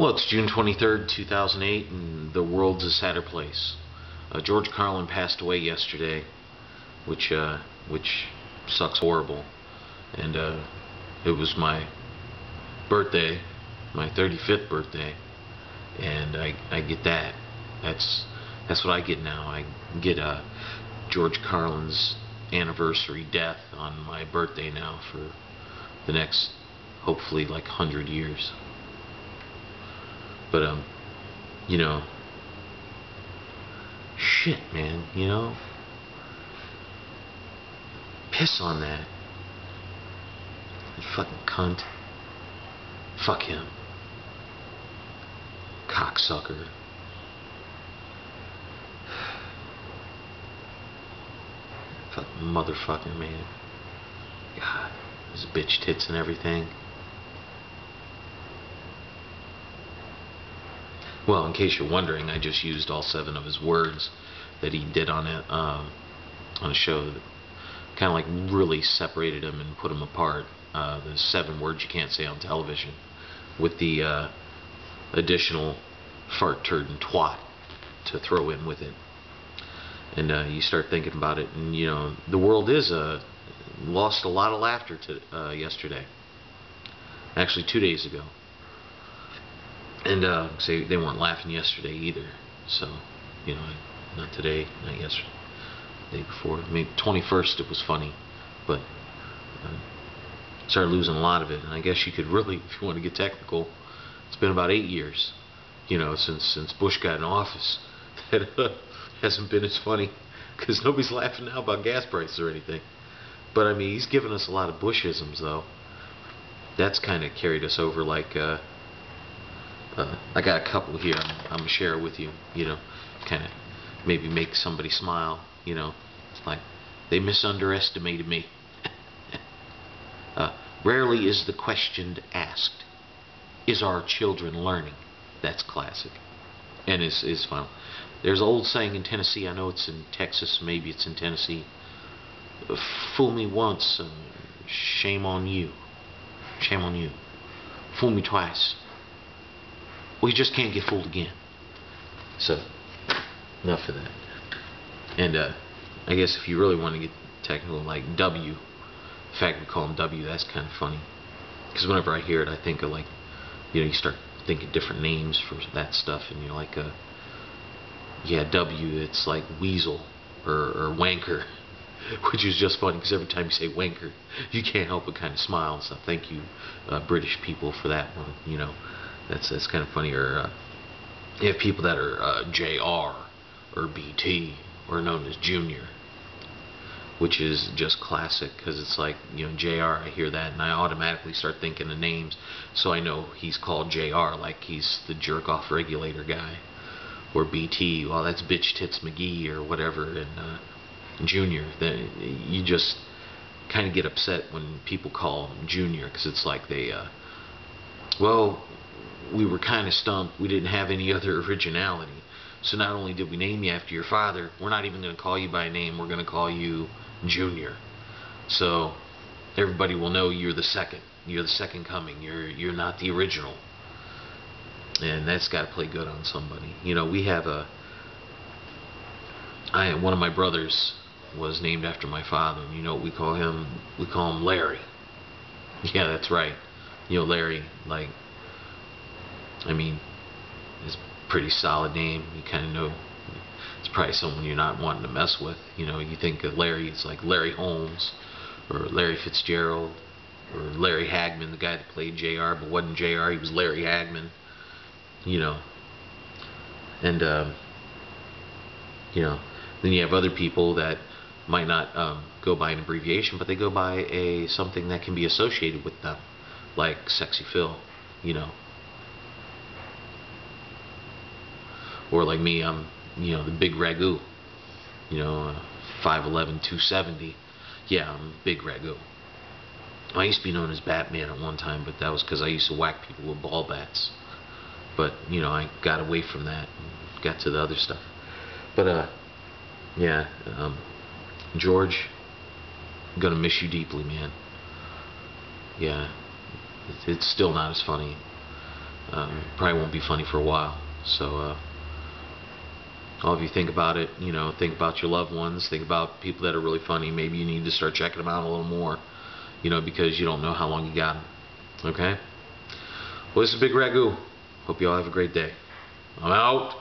Well, it's June 23rd, 2008, and the world's a sadder place. George Carlin passed away yesterday, which sucks horrible. And it was my birthday, my 35th birthday, and I get that. That's what I get now. I get George Carlin's anniversary death on my birthday now for the next, hopefully, like 100 years. But you know, shit, man, you know, piss on that. You fucking cunt. Fuck him. Cocksucker. Fucking motherfucker, man. God, his bitch tits and everything. Well, in case you're wondering, I just used all 7 of his words that he did on a show that kind of like really separated him and put him apart. The 7 words you can't say on television, with the additional fart, turd, and twat to throw in with it. And you start thinking about it, and you know, the world is lost a lot of laughter yesterday. Actually, 2 days ago. And say they weren't laughing yesterday either. So, you know, not today, not yesterday, the day before. Maybe 21st it was funny, but started losing a lot of it. And I guess you could really, if you want to get technical, it's been about 8 years, you know, since Bush got in office. That hasn't been as funny, because nobody's laughing now about gas prices or anything. But I mean, he's given us a lot of Bushisms though. That's kind of carried us over. Like I got a couple here I'm gonna share with you, you know, kind of maybe make somebody smile, you know. It's like, they misunderestimated me. Rarely is the question asked, is our children learning? That's classic, and is fun. There's an old saying in Tennessee, I know it's in Texas, maybe it's in Tennessee: fool me once, shame on you. Shame on you. Fool me twice, well, you just can't get fooled again. So, enough of that. And I guess if you really want to get technical, like W, the fact we call him W, that's kind of funny. Because whenever I hear it, I think of, like, you know, you start thinking different names for that stuff, and you're like, yeah, W, it's like weasel or wanker, which is just funny because every time you say wanker, you can't help but kind of smile and stuff. Thank you, British people, for that one, you know. That's kind of funny. Or you have people that are JR or BT, or known as Junior, which is just classic, because it's like, you know, JR, I hear that and I automatically start thinking of names, so I know he's called JR, like he's the jerk off regulator guy. Or BT, well, that's bitch tits McGee or whatever. And Junior, then you just kind of get upset when people call him Junior, because it's like they well, we were kind of stumped. We didn't have any other originality. So not only did we name you after your father, we're not even going to call you by name. We're going to call you Junior. So everybody will know you're the second. You're the second coming. You're not the original. And that's got to play good on somebody. You know, we have one of my brothers was named after my father. And you know what we call him? We call him Larry. Yeah, that's right. You know, Larry, like, I mean, it's a pretty solid name. You kind of know it's probably someone you're not wanting to mess with. You know, you think of Larry, it's like Larry Holmes, or Larry Fitzgerald, or Larry Hagman, the guy that played JR, but wasn't JR, he was Larry Hagman. You know, and you know, then you have other people that might not go by an abbreviation, but they go by something that can be associated with them, like Sexy Phil, you know. Or like me, I'm, you know, the Bigragu, you know, 5'11", 270. Yeah, I'm Bigragu. I used to be known as Batman at one time, but that was because I used to whack people with ball bats. But, you know, I got away from that and got to the other stuff. But, yeah, George, I'm gonna miss you deeply, man. Yeah, it's still not as funny. Probably won't be funny for a while. So all of you think about it. You know, think about your loved ones. Think about people that are really funny. Maybe you need to start checking them out a little more. You know, because you don't know how long you got them. Okay. Well, this is Bigragu. Hope you all have a great day. I'm out.